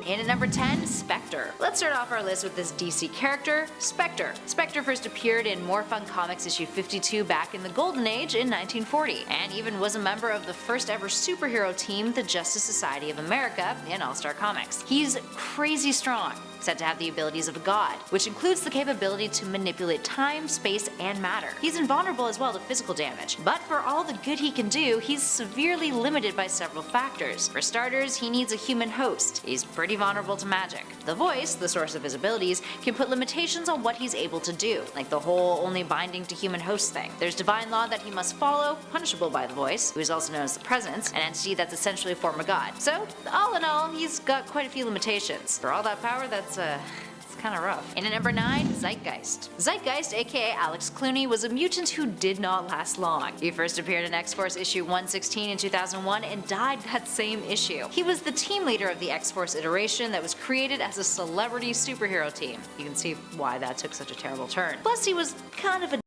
And at number 10, Spectre. Let's start off our list with this DC character, Spectre. Spectre first appeared in More Fun Comics issue 52 back in the Golden Age in 1940, and even was a member of the first ever superhero team, the Justice Society of America, in All-Star Comics. He's crazy strong, said to have the abilities of a god, which includes the capability to manipulate time, space, and matter. He's invulnerable as well to physical damage, but for all the good he can do, he's severely limited by several factors. For starters, he needs a human host. He's pretty vulnerable to magic. The voice, the source of his abilities, can put limitations on what he's able to do, like the whole only binding to human host thing. There's divine law that he must follow, punishable by the voice, who is also known as the Presence, an entity that's essentially a form of god. So, all in all, he's got quite a few limitations. For all that power, it's kinda rough. And at number 9, Zeitgeist. Zeitgeist, aka Alex Clooney, was a mutant who did not last long. He first appeared in X-Force issue 116 in 2001 and died that same issue. He was the team leader of the X-Force iteration that was created as a celebrity superhero team. You can see why that took such a terrible turn. Plus, he was kind of a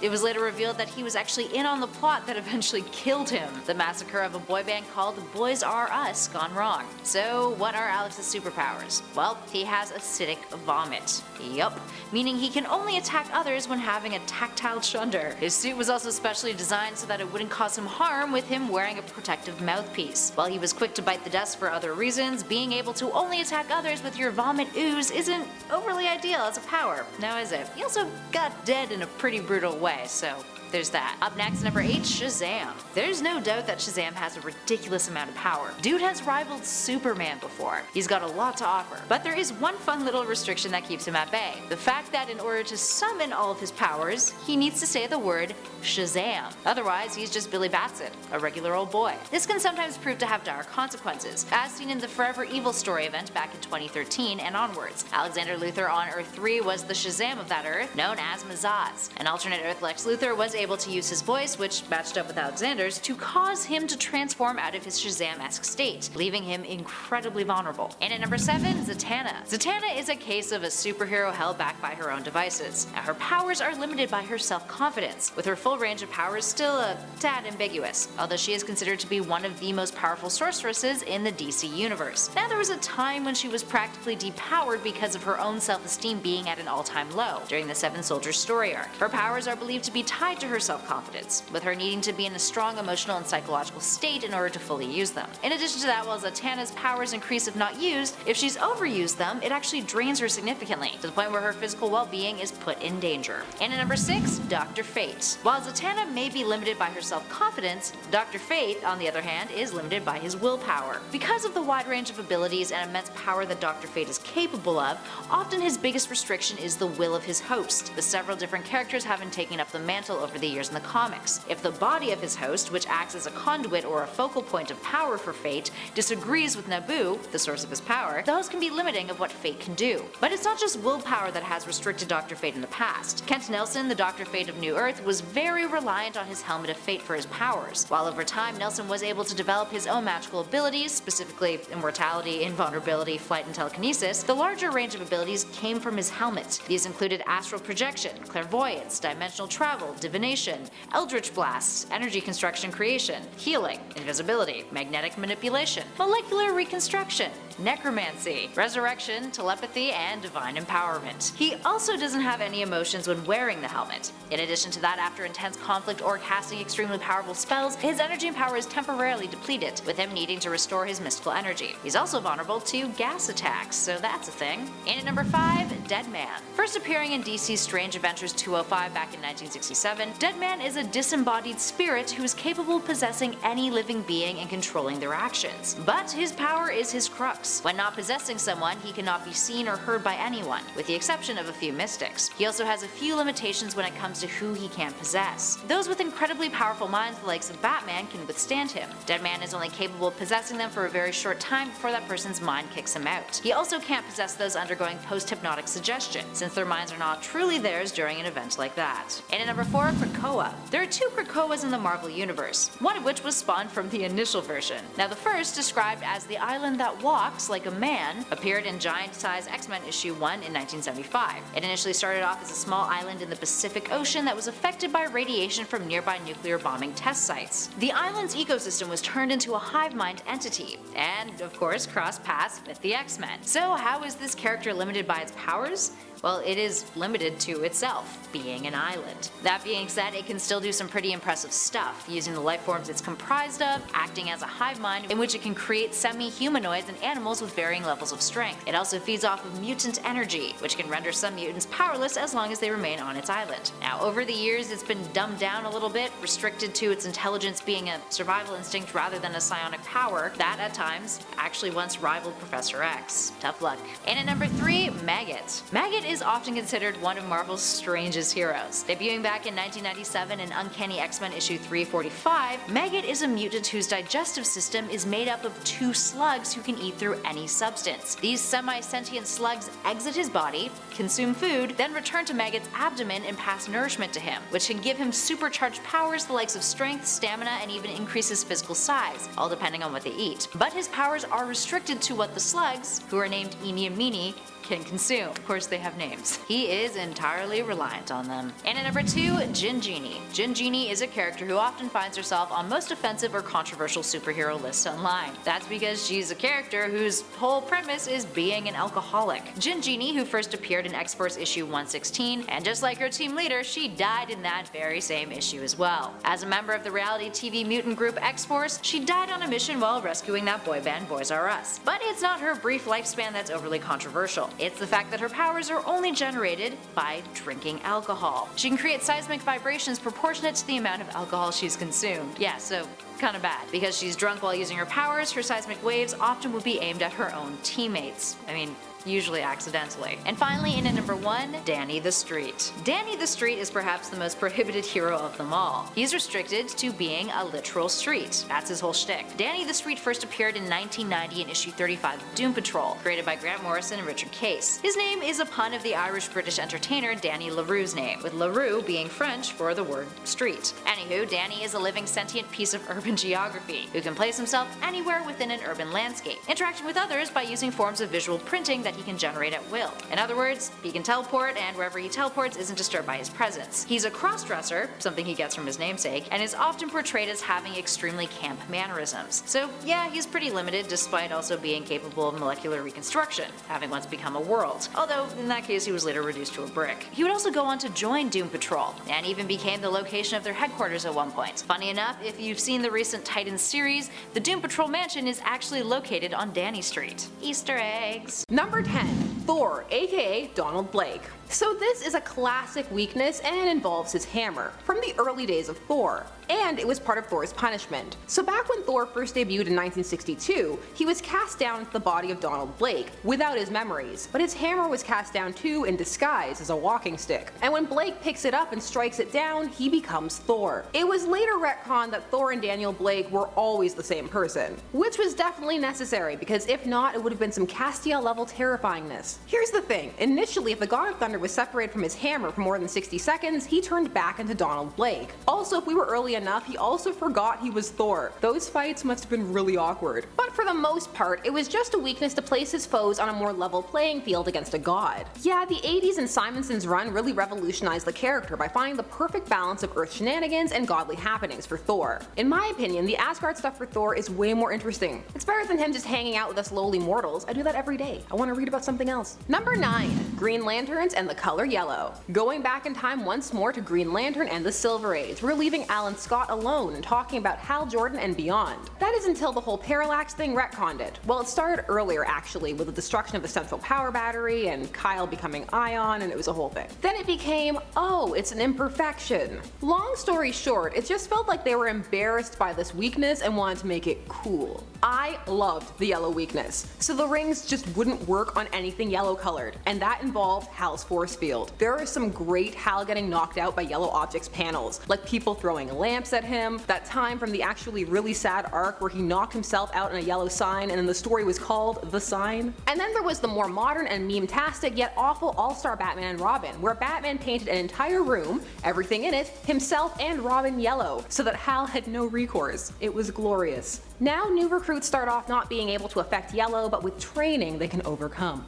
It was later revealed that he was actually in on the plot that eventually killed him, the massacre of a boy band called Boys R Us gone wrong. So what are Alex's superpowers? Well, he has acidic vomit. Yup, meaning he can only attack others when having a tactile chunder. His suit was also specially designed so that it wouldn't cause him harm with him wearing a protective mouthpiece. While he was quick to bite the dust for other reasons, being able to only attack others with your vomit ooze isn't overly ideal as a power, now is it? He also got dead in a pretty brutal way. So there's that. Up next, number 8, Shazam. There's no doubt that Shazam has a ridiculous amount of power. Dude has rivaled Superman before. He's got a lot to offer. But there is one fun little restriction that keeps him at bay. The fact that in order to summon all of his powers, he needs to say the word Shazam. Otherwise, he's just Billy Batson, a regular old boy. This can sometimes prove to have dire consequences, as seen in the Forever Evil story event back in 2013 and onwards. Alexander Luthor on Earth 3 was the Shazam of that Earth, known as Mazaz. An alternate Earth Lex Luthor was able to use his voice, which matched up with Alexander's, to cause him to transform out of his Shazam-esque state, leaving him incredibly vulnerable. And at number 7, Zatanna. Zatanna is a case of a superhero held back by her own devices. Now, her powers are limited by her self-confidence, with her full range of powers still a tad ambiguous, although she is considered to be one of the most powerful sorceresses in the DC universe. Now, there was a time when she was practically depowered because of her own self-esteem being at an all-time low during the Seven Soldiers story arc. Her powers are believed to be tied to her self-confidence, with her needing to be in a strong emotional and psychological state in order to fully use them. In addition to that, while Zatanna's powers increase if not used, if she's overused them, it actually drains her significantly, to the point where her physical well-being is put in danger. And at number 6, Dr. Fate. While Zatanna may be limited by her self-confidence, Dr. Fate, on the other hand, is limited by his willpower. Because of the wide range of abilities and immense power that Dr. Fate is capable of, often his biggest restriction is the will of his host, with several different characters having taken up the mantle over the years in the comics. If the body of his host, which acts as a conduit or a focal point of power for Fate, disagrees with Naboo, the source of his power, those can be limiting of what Fate can do. But it's not just willpower that has restricted Dr. Fate in the past. Kent Nelson, the Dr. Fate of New Earth, was very reliant on his Helmet of Fate for his powers. While over time Nelson was able to develop his own magical abilities, specifically immortality, invulnerability, flight, and telekinesis, the larger range of abilities came from his helmet. These included astral projection, clairvoyance, dimensional travel, divination, eldritch blasts, energy construction creation, healing, invisibility, magnetic manipulation, molecular reconstruction, necromancy, resurrection, telepathy, and divine empowerment. He also doesn't have any emotions when wearing the helmet. In addition to that, after intense conflict or casting extremely powerful spells, his energy and power is temporarily depleted, with him needing to restore his mystical energy. He's also vulnerable to gas attacks, so that's a thing. And at number 5, DEADMAN. First appearing in DC's Strange Adventures 205 back in 1967, DEADMAN is a disembodied spirit who is capable of possessing any living being and controlling their actions. But his power is his crux. When not possessing someone, he cannot be seen or heard by anyone, with the exception of a few mystics. He also has a few limitations when it comes to who he can possess. Those with incredibly powerful minds, the likes of Batman, can withstand him. DEADMAN is only capable of possessing them for a very short time before that person's mind kicks him out. He also can't possess those undergoing post-hypnotic suggestion, since their minds are not truly theirs during an event like that. And at number 4, Krakoa. There are two Krakoas in the Marvel Universe, one of which was spawned from the initial version. Now the first, described as the island that walks like a man, appeared in Giant Size X-Men issue 1 in 1975. It initially started off as a small island in the Pacific Ocean that was affected by radiation from nearby nuclear bombing test sites. The island's ecosystem was turned into a hive mind entity, and of course crossed paths with the X-Men. So how is this character limited by its powers? Well, it is limited to itself, being an island. That being said, it can still do some pretty impressive stuff, using the life forms it's comprised of, acting as a hive mind in which it can create semi-humanoids and animals with varying levels of strength. It also feeds off of mutant energy, which can render some mutants powerless as long as they remain on its island. Now, over the years, it's been dumbed down a little bit, restricted to its intelligence being a survival instinct rather than a psionic power that, at times, actually once rivaled Professor X. Tough luck. And at number 3, Maggot. Maggot is often considered one of Marvel's strangest heroes. Debuting back in 1997 in Uncanny X-Men issue 345, Maggot is a mutant whose digestive system is made up of 2 slugs who can eat through any substance. These semi-sentient slugs exit his body, consume food, then return to Maggot's abdomen and pass nourishment to him, which can give him supercharged powers the likes of strength, stamina, and even increase his physical size, all depending on what they eat. But his powers are restricted to what the slugs, who are named Eeny and Meeny, can consume. Of course they have names. He is entirely reliant on them. And at number 2, Jin Genie. Jin Genie is a character who often finds herself on most offensive or controversial superhero lists online. That's because she's a character whose whole premise is being an alcoholic. Jin Genie, who first appeared in X-Force issue 116, and just like her team leader, she died in that very same issue as well. As a member of the reality TV mutant group X-Force, she died on a mission while rescuing that boy band Boys R Us. But it's not her brief lifespan that's overly controversial. It's the fact that her powers are only generated by drinking alcohol. She can create seismic vibrations proportionate to the amount of alcohol she's consumed. Yeah, so kinda bad. Because she's drunk while using her powers, her seismic waves often would be aimed at her own teammates. I mean, usually accidentally. And finally, in at number 1, Danny the Street. Danny the Street is perhaps the most prohibited hero of them all. He's restricted to being a literal street. That's his whole shtick. Danny the Street first appeared in 1990 in issue 35 of Doom Patrol, created by Grant Morrison and Richard Case. His name is a pun of the Irish-British entertainer Danny LaRue's name, with LaRue being French for the word street. Anywho, Danny is a living sentient piece of urban geography, who can place himself anywhere within an urban landscape, interacting with others by using forms of visual printing that he can generate at will. In other words, he can teleport, and wherever he teleports isn't disturbed by his presence. He's a cross-dresser, something he gets from his namesake, and is often portrayed as having extremely camp mannerisms. So yeah, he's pretty limited despite also being capable of molecular reconstruction, having once become a world, although in that case he was later reduced to a brick. He would also go on to join Doom Patrol, and even became the location of their headquarters at one point. Funny enough, if you've seen the recent Titans series, the Doom Patrol mansion is actually located on Danny Street. Easter eggs. Number 10. Thor, aka Donald Blake. So this is a classic weakness and involves his hammer, from the early days of Thor, and it was part of Thor's punishment. So back when Thor first debuted in 1962, he was cast down into the body of Donald Blake, without his memories, but his hammer was cast down too in disguise as a walking stick, and when Blake picks it up and strikes it down, he becomes Thor. It was later retconned that Thor and Daniel Blake were always the same person, which was definitely necessary, because if not, it would have been some Castiel level terrifyingness. Here's the thing, initially if the God of Thunder was separated from his hammer for more than 60 seconds, he turned back into Donald Blake. Also, if we were early enough, he also forgot he was Thor. Those fights must have been really awkward. But for the most part, it was just a weakness to place his foes on a more level playing field against a god. Yeah, the 80s and Simonson's run really revolutionized the character by finding the perfect balance of Earth shenanigans and godly happenings for Thor. In my opinion, the Asgard stuff for Thor is way more interesting. It's better than him just hanging out with us lowly mortals. I do that every day. I want to read about something else. Number 9. Green Lanterns and the color yellow. Going back in time once more to Green Lantern and the Silver Age, we're leaving Alan Scott alone and talking about Hal Jordan and beyond. That is until the whole parallax thing retconned it. Well, it started earlier actually, with the destruction of the central power battery and Kyle becoming Ion, and it was a whole thing. Then it became, oh, it's an imperfection. Long story short, it just felt like they were embarrassed by this weakness and wanted to make it cool. I loved the yellow weakness, so the rings just wouldn't work on anything yellow colored, and that involved Hal's force field. There are some great Hal getting knocked out by yellow objects panels, like people throwing a lamp lamps at him, that time from the actually really sad arc where he knocked himself out in a yellow sign and then the story was called The Sign. And then there was the more modern and meme-tastic yet awful All-Star Batman and Robin, where Batman painted an entire room, everything in it, himself and Robin yellow, so that Hal had no recourse. It was glorious. Now new recruits start off not being able to affect yellow, but with training they can overcome.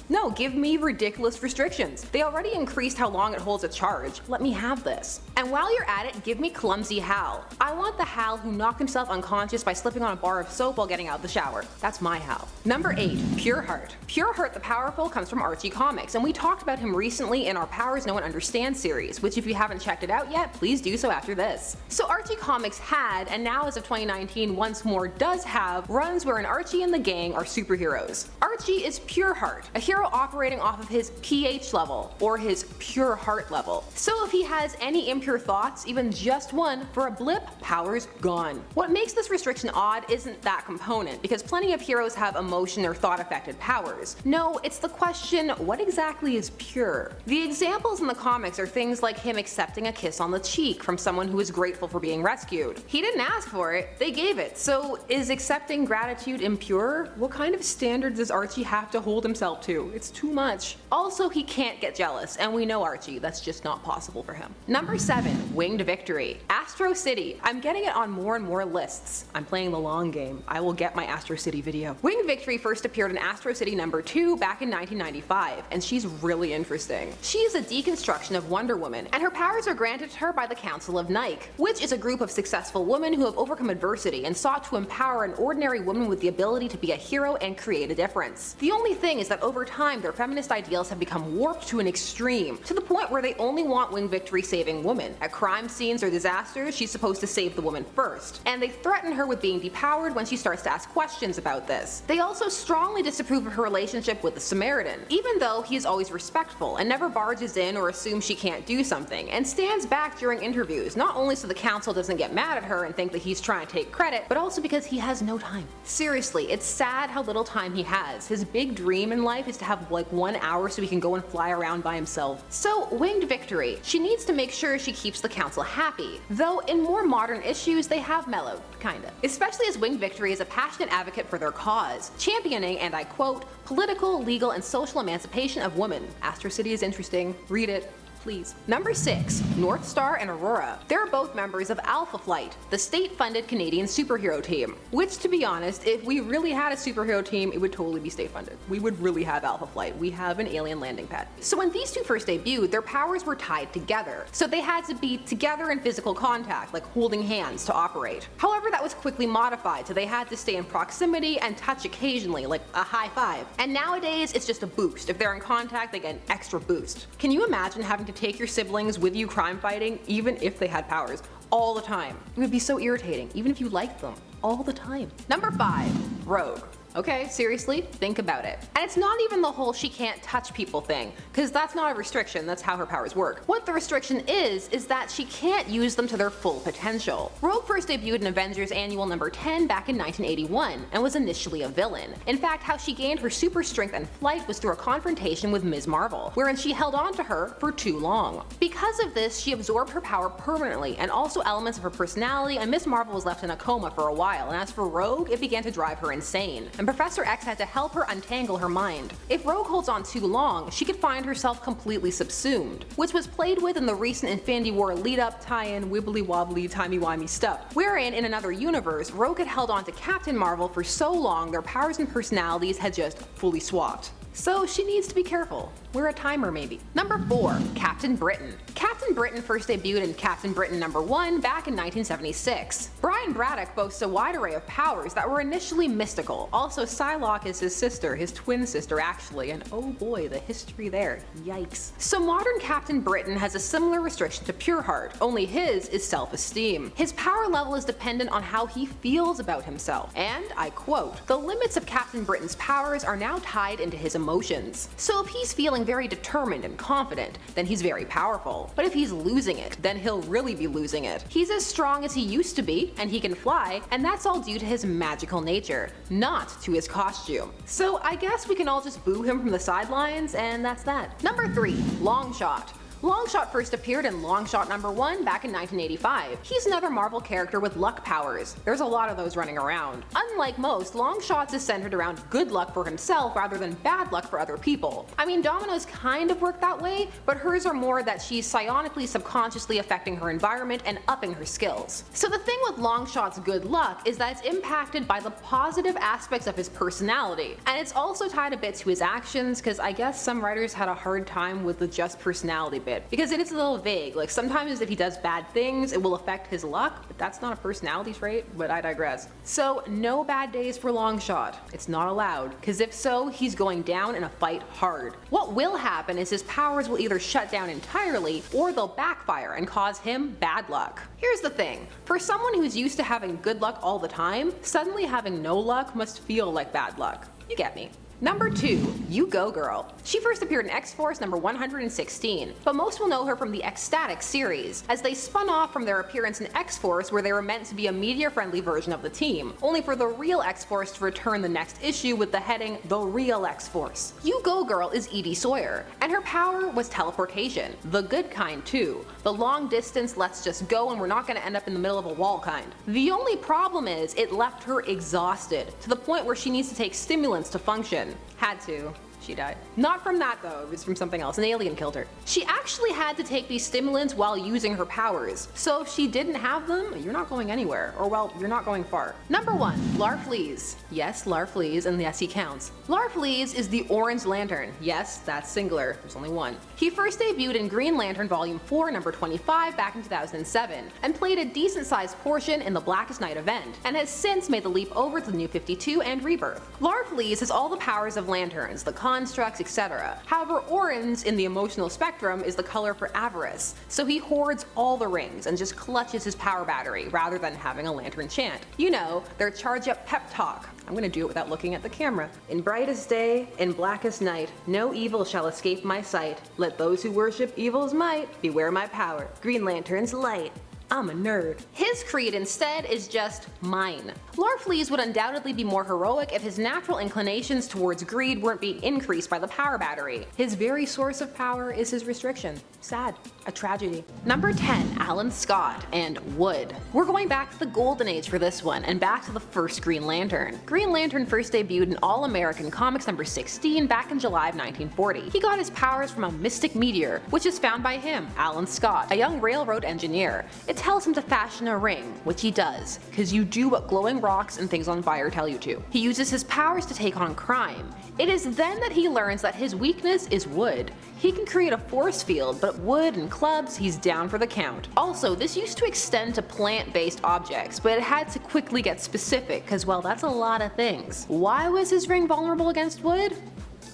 No, give me ridiculous restrictions. They already increased how long it holds a charge. Let me have this. And while you're at it, give me clumsy Hal. I want the Hal who knocked himself unconscious by slipping on a bar of soap while getting out of the shower. That's my Hal. Number 8. Pureheart. Pureheart the Powerful comes from Archie Comics, and we talked about him recently in our Powers No One Understands series, which if you haven't checked it out yet, please do so after this. So Archie Comics had, and now as of 2019 once more does have, runs wherein Archie and the gang are superheroes. Archie is Pureheart, a hero operating off of his pH level, or his pure heart level. So if he has any impure thoughts, even just one, for a blip, powers gone. What makes this restriction odd isn't that component, because plenty of heroes have emotion or thought affected powers. No, it's the question, what exactly is pure? The examples in the comics are things like him accepting a kiss on the cheek from someone who is grateful for being rescued. He didn't ask for it, they gave it. So is accepting gratitude impure? What kind of standards does Archie have to hold himself to? It's too much. Also, he can't get jealous, and we know Archie, that's just not possible for him. Number 7. Winged Victory. Astro City. I'm getting it on more and more lists. I'm playing the long game. I will get my Astro City video. Winged Victory first appeared in Astro City number 2 back in 1995, and she's really interesting. She is a deconstruction of Wonder Woman, and her powers are granted to her by the Council of Nike, which is a group of successful women who have overcome adversity and sought to empower an ordinary woman with the ability to be a hero and create a difference. The only thing is that over time their feminist ideals have become warped to an extreme, to the point where they only want Winged Victory saving women. At crime scenes or disasters, she's supposed to save the woman first, and they threaten her with being depowered when she starts to ask questions about this. They also strongly disapprove of her relationship with the Samaritan, even though he is always respectful and never barges in or assumes she can't do something, and stands back during interviews, not only so the council doesn't get mad at her and think that he's trying to take credit, but also because he has no time. Seriously, it's sad how little time he has. His big dream in life is to have like 1 hour so he can go and fly around by himself. So Winged Victory. She needs to make sure she keeps the council happy, though in more modern issues they have mellowed, kinda. Especially as Winged Victory is a passionate advocate for their cause, championing, and I quote, political, legal, and social emancipation of women. Astro City is interesting. Read it. Please. Number 6. NORTHSTAR and AURORA. They're both members of Alpha Flight, the state-funded Canadian superhero team. Which, to be honest, if we really had a superhero team, it would totally be state-funded. We would really have Alpha Flight. We have an alien landing pad. So when these two first debuted, their powers were tied together. So they had to be together in physical contact, like holding hands, to operate. However, that was quickly modified, so they had to stay in proximity and touch occasionally, like a high five. And nowadays, it's just a boost. If they're in contact, they get an extra boost. Can you imagine having to take your siblings with you crime fighting, even if they had powers, all the time? It would be so irritating, even if you liked them, all the time. Number 5. Rogue. Okay, seriously, think about it. And it's not even the whole she can't touch people thing, because that's not a restriction, that's how her powers work. What the restriction is that she can't use them to their full potential. Rogue first debuted in Avengers Annual number 10 back in 1981, and was initially a villain. In fact, how she gained her super strength and flight was through a confrontation with Ms. Marvel, wherein she held on to her for too long. Because of this, she absorbed her power permanently, and also elements of her personality, and Ms. Marvel was left in a coma for a while, and as for Rogue, it began to drive her insane. And Professor X had to help her untangle her mind. If Rogue holds on too long, she could find herself completely subsumed, which was played with in the recent Infinity War lead-up tie-in wibbly wobbly timey-wimey stuff, wherein in another universe, Rogue had held on to Captain Marvel for so long their powers and personalities had just fully swapped. So she needs to be careful. We're a timer maybe. Number 4. Captain Britain. Captain Britain first debuted in Captain Britain number 1 back in 1976. Brian Braddock boasts a wide array of powers that were initially mystical. Also, Psylocke is his sister, his twin sister actually, and oh boy, the history there. Yikes. So modern Captain Britain has a similar restriction to Pureheart, only his is self-esteem. His power level is dependent on how he feels about himself, and I quote, "The limits of Captain Britain's powers are now tied into his emotions. So if he's feeling very determined and confident, then he's very powerful. But if he's losing it, then he'll really be losing it. He's as strong as he used to be, and he can fly, and that's all due to his magical nature, not to his costume. So I guess we can all just boo him from the sidelines, and that's that." Number 3. Longshot. Longshot first appeared in Longshot #1 back in 1985. He's another Marvel character with luck powers. There's a lot of those running around. Unlike most, Longshot's is centered around good luck for himself rather than bad luck for other people. I mean, Domino's kind of work that way, but hers are more that she's psionically subconsciously affecting her environment and upping her skills. So the thing with Longshot's good luck is that it's impacted by the positive aspects of his personality, and it's also tied a bit to his actions, because I guess some writers had a hard time with the just personality bit, because it is a little vague. Like, sometimes if he does bad things it will affect his luck, but that's not a personality trait, but I digress. So no bad days for Longshot. It's not allowed, because if so, he's going down in a fight hard. What will happen is his powers will either shut down entirely or they'll backfire and cause him bad luck. Here's the thing, for someone who's used to having good luck all the time, suddenly having no luck must feel like bad luck. You get me. Number 2, You Go Girl. She first appeared in X-Force number 116, but most will know her from the Ecstatic series, as they spun off from their appearance in X-Force where they were meant to be a media-friendly version of the team, only for the real X-Force to return the next issue with the heading The Real X-Force. You Go Girl is Edie Sawyer, and her power was teleportation, the good kind too, the long distance let's just go and we're not going to end up in the middle of a wall kind. The only problem is it left her exhausted, to the point where she needs to take stimulants to function. Had to. She died. Not from that though, it was from something else. An alien killed her. She actually had to take these stimulants while using her powers. So if she didn't have them, you're not going anywhere. Or well, you're not going far. Number 1, LARFLEEZE. Yes, LARFLEEZE, and yes, he counts. LARFLEEZE is the Orange Lantern. Yes, that's singular. There's only one. He first debuted in Green Lantern Volume 4, number 25 back in 2007, and played a decent sized portion in the Blackest Night event, and has since made the leap over to the New 52 and Rebirth. LARFLEEZE has all the powers of lanterns, the constructs, etc. However, orange in the emotional spectrum is the color for avarice, so he hoards all the rings and just clutches his power battery rather than having a lantern chant. You know, their charge up pep talk. I'm gonna do it without looking at the camera. In brightest day, in blackest night, no evil shall escape my sight. Let those who worship evil's might beware my power. Green Lantern's light. I'm a nerd. His creed instead is just mine. LARFLEEZE would undoubtedly be more heroic if his natural inclinations towards greed weren't being increased by the power battery. His very source of power is his restriction. Sad. A tragedy. Number 10, Alan Scott and Wood. We're going back to the Golden Age for this one, and back to the first Green Lantern. Green Lantern first debuted in All-American Comics number 16 back in July of 1940. He got his powers from a mystic meteor, which is found by him, Alan Scott, a young railroad engineer. It tells him to fashion a ring, which he does, because you do what glowing rocks and things on fire tell you to. He uses his powers to take on crime. It is then that he learns that his weakness is wood. He can create a force field, but wood and clubs, he's down for the count. Also, this used to extend to plant-based objects, but it had to quickly get specific, because well, that's a lot of things. Why was his ring vulnerable against wood?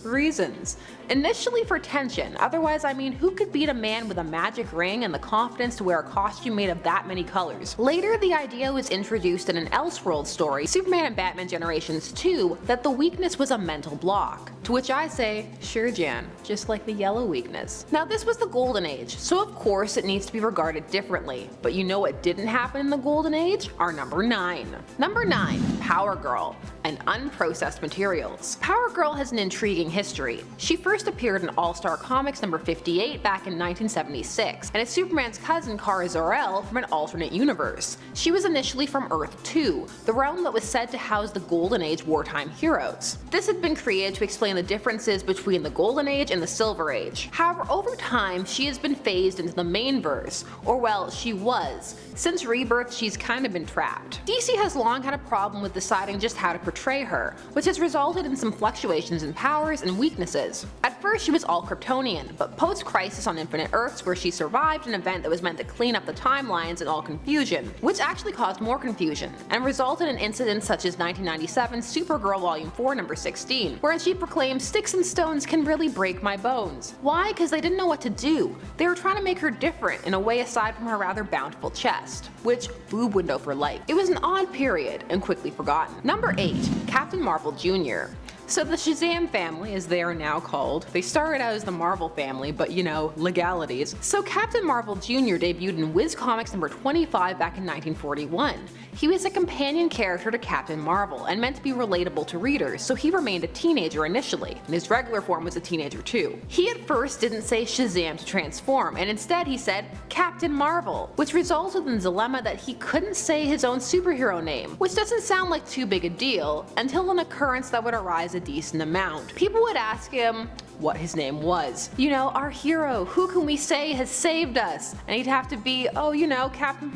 Reasons. Initially for tension, otherwise I mean who could beat a man with a magic ring and the confidence to wear a costume made of that many colors. Later the idea was introduced in an Elseworld story, Superman and Batman Generations 2, that the weakness was a mental block. To which I say, sure Jan, just like the yellow weakness. Now this was the Golden Age, so of course it needs to be regarded differently, but you know what didn't happen in the Golden Age? Our number 9. Number 9, Power Girl and Unprocessed Materials. Power Girl has an intriguing history. She first appeared in All-Star Comics number 58 back in 1976, and is Superman's cousin Kara Zor-El from an alternate universe. She was initially from Earth 2, the realm that was said to house the Golden Age wartime heroes. This had been created to explain the differences between the Golden Age and the Silver Age. However, over time she has been phased into the main verse, or well, she was. Since Rebirth, she's kind of been trapped. DC has long had a problem with deciding just how to portray her, which has resulted in some fluctuations in powers and weaknesses. At first she was all Kryptonian, but post-Crisis on Infinite Earths, where she survived an event that was meant to clean up the timelines and all confusion, which actually caused more confusion, and resulted in incidents such as 1997's Supergirl Volume 4 number 16, wherein she proclaimed sticks and stones can really break my bones. Why? Because they didn't know what to do. They were trying to make her different in a way aside from her rather bountiful chest, which boob window for life. It was an odd period and quickly forgotten. Number 8, Captain Marvel Jr. So the SHAZAM family, as they are now called, they started out as the Marvel family, but you know, legalities. So Captain Marvel Jr. debuted in Whiz Comics number 25 back in 1941. He was a companion character to Captain Marvel and meant to be relatable to readers, so he remained a teenager initially, and his regular form was a teenager too. He at first didn't say Shazam to transform, and instead he said Captain Marvel, which resulted in the dilemma that he couldn't say his own superhero name, which doesn't sound like too big a deal until an occurrence that would arise a decent amount. People would ask him what his name was. You know, our hero, who can we say has saved us? And he'd have to be, oh, you know, Captain.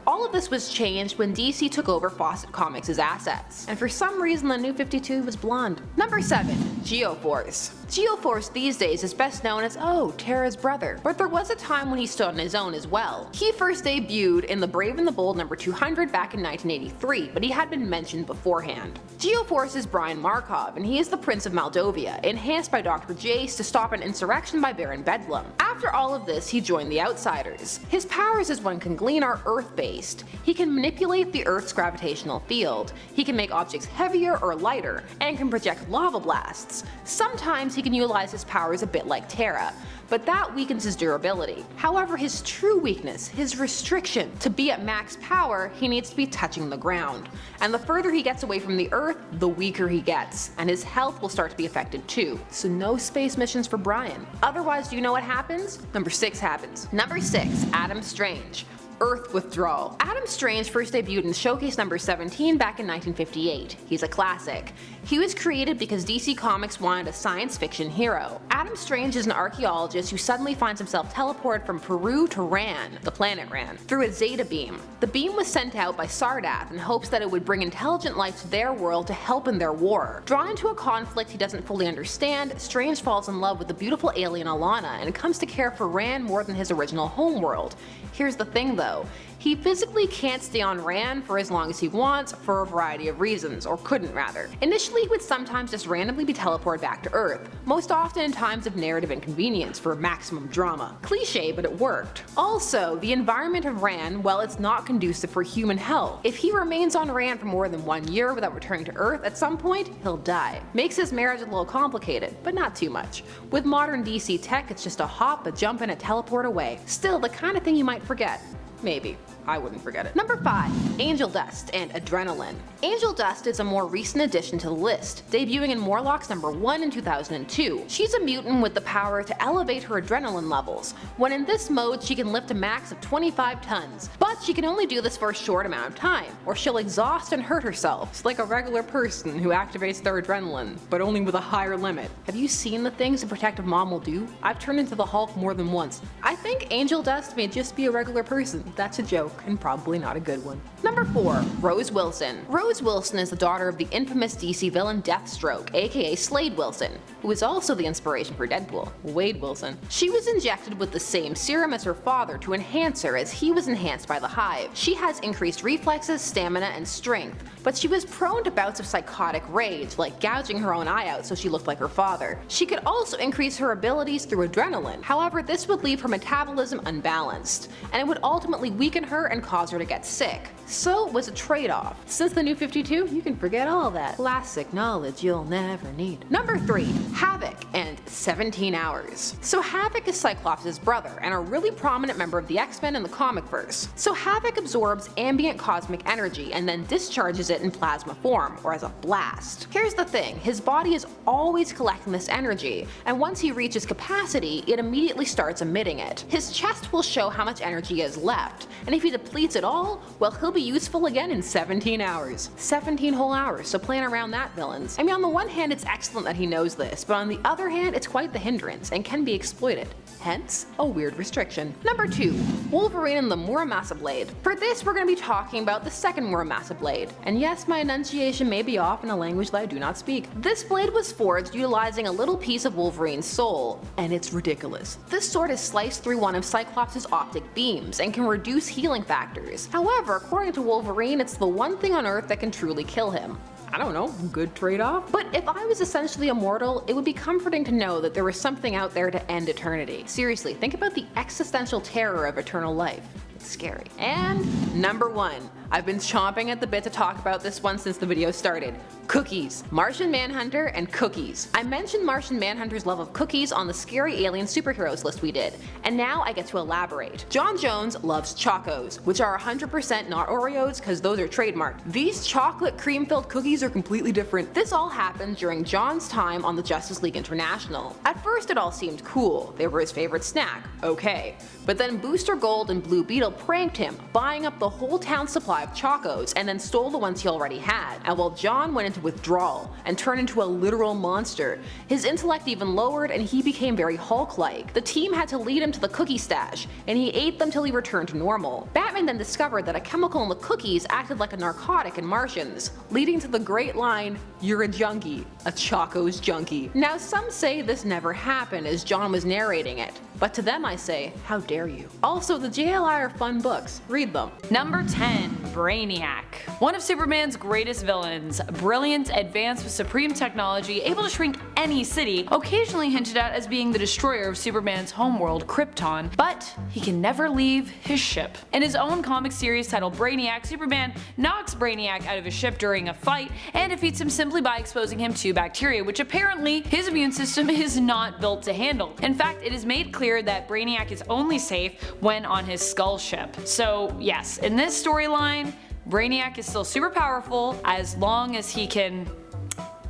All of this was changed when DC took over Fawcett Comics' assets, and for some reason the New 52 was blonde. Number 7. Geoforce. Geoforce these days is best known as, oh, Tara's brother, but there was a time when he stood on his own as well. He first debuted in The Brave and the Bold number 200 back in 1983, but he had been mentioned beforehand. Geoforce is Brian Markov, and he is the Prince of Moldovia, enhanced by Dr. Jace to stop an insurrection by Baron Bedlam. After all of this, he joined the Outsiders. His powers as one can glean are Earth-based. He can manipulate the Earth's gravitational field, he can make objects heavier or lighter, and can project lava blasts. Sometimes he can utilize his powers a bit like Tara, but that weakens his durability. However, his true weakness, his restriction, to be at max power, he needs to be touching the ground. And the further he gets away from the Earth, the weaker he gets, and his health will start to be affected too. So no space missions for Brian. Otherwise, do you know what happens? Number 6 happens. Number 6, Adam Strange. Earth Withdrawal. Adam Strange first debuted in Showcase number 17 back in 1958. He's a classic. He was created because DC Comics wanted a science fiction hero. Adam Strange is an archaeologist who suddenly finds himself teleported from Peru to Ran, the planet Ran, through a Zeta beam. The beam was sent out by Sardath in hopes that it would bring intelligent life to their world to help in their war. Drawn into a conflict he doesn't fully understand, Strange falls in love with the beautiful alien Alana and comes to care for Ran more than his original homeworld. Here's the thing though, he physically can't stay on Ran for as long as he wants for a variety of reasons, or couldn't rather. Initially he would sometimes just randomly be teleported back to Earth, most often in times of narrative inconvenience for maximum drama. Cliche, but it worked. Also, the environment of Ran, well, it's not conducive for human health. If he remains on Ran for more than 1 year without returning to Earth, at some point, he'll die. Makes his marriage a little complicated, but not too much. With modern DC tech, it's just a hop, a jump, and a teleport away. Still, the kind of thing you might forget. Maybe. I wouldn't forget it. Number 5. Angel Dust and Adrenaline. Angel Dust is a more recent addition to the list, debuting in Morlocks number 1 in 2002. She's a mutant with the power to elevate her adrenaline levels. When in this mode, she can lift a max of 25 tons, but she can only do this for a short amount of time, or she'll exhaust and hurt herself. It's like a regular person who activates their adrenaline, but only with a higher limit. Have you seen the things a protective mom will do? I've turned into the Hulk more than once. I think Angel Dust may just be a regular person. That's a joke, and probably not a good one. Number 4. Rose Wilson. Rose Wilson is the daughter of the infamous DC villain Deathstroke, aka Slade Wilson, who is also the inspiration for Deadpool, Wade Wilson. She was injected with the same serum as her father to enhance her as he was enhanced by the Hive. She has increased reflexes, stamina, and strength, but she was prone to bouts of psychotic rage, like gouging her own eye out so she looked like her father. She could also increase her abilities through adrenaline. However, this would leave her metabolism unbalanced, and it would ultimately weaken her and cause her to get sick. So it was a trade-off. Since the New 52, you can forget all that. Classic knowledge you'll never need. Number 3. Havoc and 17 Hours. So Havoc is Cyclops' brother and a really prominent member of the X-Men in the comic verse. So Havoc absorbs ambient cosmic energy and then discharges it in plasma form, or as a blast. Here's the thing, his body is always collecting this energy, and once he reaches capacity, it immediately starts emitting it. His chest will show how much energy he has left, and if he depletes it all, well, he'll be useful again in 17 hours. 17 whole hours, so plan around that, villains. I mean, on the one hand, it's excellent that he knows this, but on the other hand, it's quite the hindrance and can be exploited. Hence, a weird restriction. Number 2. Wolverine and the Muramasa Blade. For this, we're going to be talking about the second Muramasa Blade. And yes, my enunciation may be off in a language that I do not speak. This blade was forged utilizing a little piece of Wolverine's soul, and it's ridiculous. This sword is sliced through one of Cyclops' optic beams and can reduce healing factors. However, according to Wolverine, it's the one thing on Earth that can truly kill him. I don't know, good trade-off? But if I was essentially immortal, it would be comforting to know that there was something out there to end eternity. Seriously, think about the existential terror of eternal life. It's scary. And number 1. I've been chomping at the bit to talk about this one since the video started. Cookies. Martian Manhunter and cookies. I mentioned Martian Manhunter's love of cookies on the scary alien superheroes list we did, and now I get to elaborate. John Jones loves Chocos, which are 100% not Oreos because those are trademarked. These chocolate cream-filled cookies are completely different. This all happened during John's time on the Justice League International. At first it all seemed cool, they were his favorite snack, okay. But then Booster Gold and Blue Beetle pranked him, buying up the whole town's supply of Chocos and then stole the ones he already had. And while John went into withdrawal and turned into a literal monster, his intellect even lowered and he became very Hulk-like. The team had to lead him to the cookie stash, and he ate them till he returned to normal. Batman then discovered that a chemical in the cookies acted like a narcotic in Martians, leading to the great line, "You're a junkie, a Chocos junkie." Now some say this never happened as John was narrating it, but to them I say, how dare you. Also, the JLI are fun books, read them. Number 10. Brainiac. One of Superman's greatest villains, brilliant, advanced with supreme technology, able to shrink any city, occasionally hinted at as being the destroyer of Superman's homeworld Krypton, but he can never leave his ship. In his own comic series titled Brainiac, Superman knocks Brainiac out of his ship during a fight and defeats him simply by exposing him to bacteria, which apparently his immune system is not built to handle. In fact, it is made clear that Brainiac is only safe when on his Skull ship. So yes, in this storyline, Brainiac is still super powerful as long as he can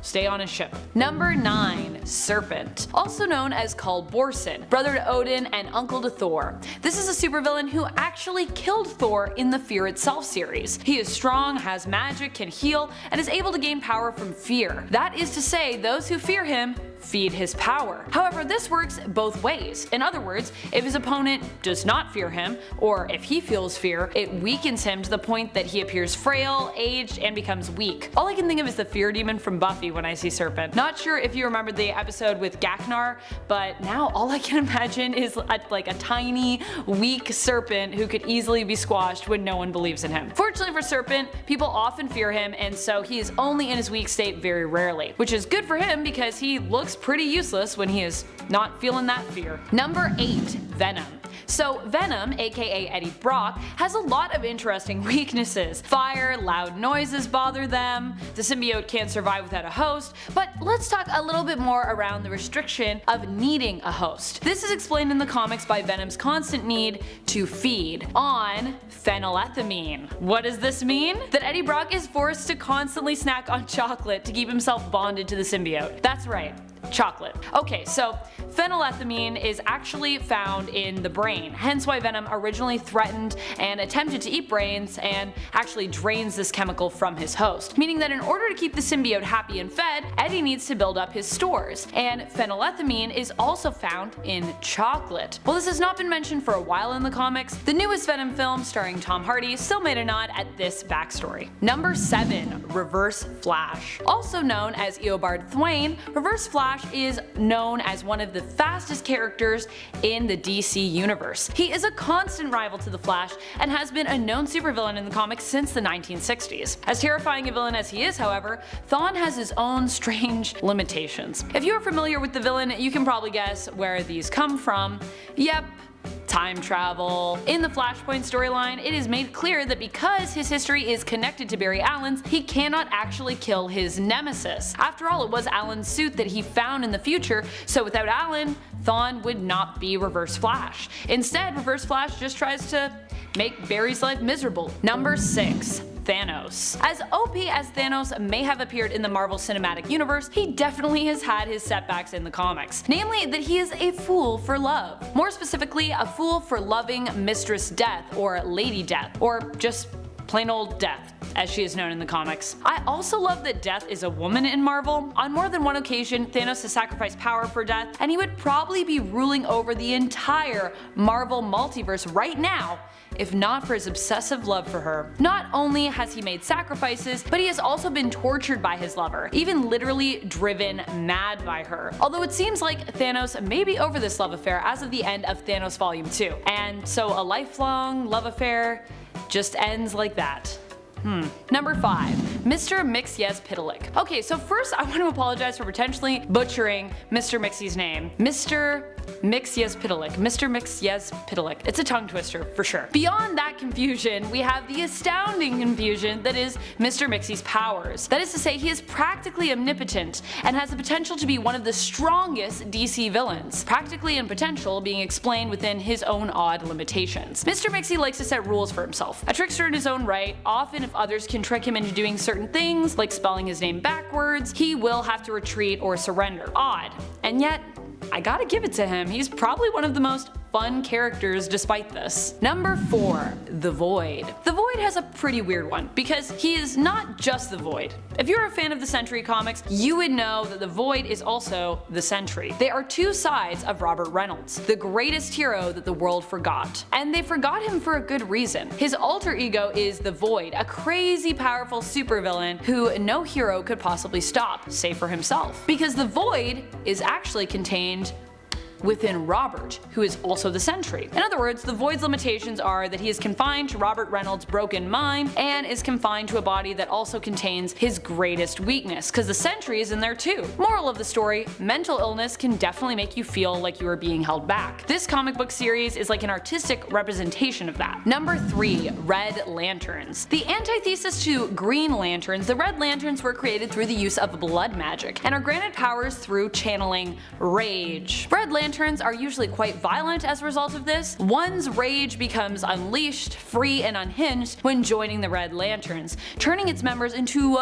stay on his ship. Number 9. Serpent. Also known as Kull Borson, brother to Odin and uncle to Thor. This is a supervillain who actually killed Thor in the Fear Itself series. He is strong, has magic, can heal, and is able to gain power from fear. That is to say, those who fear him feed his power. However, this works both ways. In other words, if his opponent does not fear him, or if he feels fear, it weakens him to the point that he appears frail, aged, and becomes weak. All I can think of is the fear demon from Buffy when I see Serpent. Not sure if you remember the episode with Gaknar, but now all I can imagine is like a tiny, weak serpent who could easily be squashed when no one believes in him. Fortunately for Serpent, people often fear him, and so he is only in his weak state very rarely, which is good for him because he looks pretty useless when he is not feeling that fear. Number 8. Venom. So Venom, aka Eddie Brock, has a lot of interesting weaknesses. Fire, loud noises bother them, the symbiote can't survive without a host, but let's talk a little bit more around the restriction of needing a host. This is explained in the comics by Venom's constant need to feed on phenylethylamine. What does this mean? That Eddie Brock is forced to constantly snack on chocolate to keep himself bonded to the symbiote. That's right. Chocolate. Okay, so phenylethylamine is actually found in the brain, hence why Venom originally threatened and attempted to eat brains and actually drains this chemical from his host, meaning that in order to keep the symbiote happy and fed, Eddie needs to build up his stores, and phenylethylamine is also found in chocolate. While this has not been mentioned for a while in the comics, the newest Venom film starring Tom Hardy still made a nod at this backstory. Number 7. Reverse Flash. Also known as Eobard Thwain, Reverse Flash is known as one of the fastest characters in the DC universe. He is a constant rival to the Flash and has been a known supervillain in the comics since the 1960s. As terrifying a villain as he is, however, Thawne has his own strange limitations. If you are familiar with the villain, you can probably guess where these come from. Yep. Time travel. In the Flashpoint storyline, it is made clear that because his history is connected to Barry Allen's, he cannot actually kill his nemesis. After all, it was Allen's suit that he found in the future, so without Allen, Thawne would not be Reverse Flash. Instead, Reverse Flash just tries to make Barry's life miserable. Number 6. Thanos. As OP as Thanos may have appeared in the Marvel Cinematic Universe, he definitely has had his setbacks in the comics. Namely, that he is a fool for love. More specifically, a fool for loving Mistress Death, or Lady Death, or just plain old Death, as she is known in the comics. I also love that Death is a woman in Marvel. On more than one occasion, Thanos has sacrificed power for Death, and he would probably be ruling over the entire Marvel multiverse right now if not for his obsessive love for her. Not only has he made sacrifices, but he has also been tortured by his lover, even literally driven mad by her. Although it seems like Thanos may be over this love affair as of the end of Thanos Volume 2, and so a lifelong love affair just ends like that. Number 5. Mr. Mixyezpitalik. Okay, so first I want to apologize for potentially butchering Mr. Mixie's name. Mr. Mixyezpitalik. Mr. Mixyezpitalik. It's a tongue twister, for sure. Beyond that confusion, we have the astounding confusion that is Mr. Mixie's powers. That is to say, he is practically omnipotent and has the potential to be one of the strongest DC villains. Practically and potential being explained within his own odd limitations. Mr. Mixie likes to set rules for himself. A trickster in his own right, often if others can trick him into doing certain things, like spelling his name backwards, he will have to retreat or surrender. Odd. And yet, I gotta give it to him, he's probably one of the most fun characters despite this. Number 4. The Void. The Void has a pretty weird one, because he is not just the Void. If you're a fan of the Sentry comics, you would know that the Void is also the Sentry. They are two sides of Robert Reynolds, the greatest hero that the world forgot. And they forgot him for a good reason. His alter ego is the Void, a crazy powerful supervillain who no hero could possibly stop, save for himself. Because the Void is actually contained within Robert, who is also the Sentry. In other words, the Void's limitations are that he is confined to Robert Reynolds' broken mind and is confined to a body that also contains his greatest weakness, because the Sentry is in there too. Moral of the story, mental illness can definitely make you feel like you are being held back. This comic book series is like an artistic representation of that. Number 3. Red Lanterns. The antithesis to Green Lanterns, the Red Lanterns were created through the use of blood magic and are granted powers through channeling rage. Red Lanterns are usually quite violent as a result of this. One's rage becomes unleashed, free, and unhinged when joining the Red Lanterns, turning its members into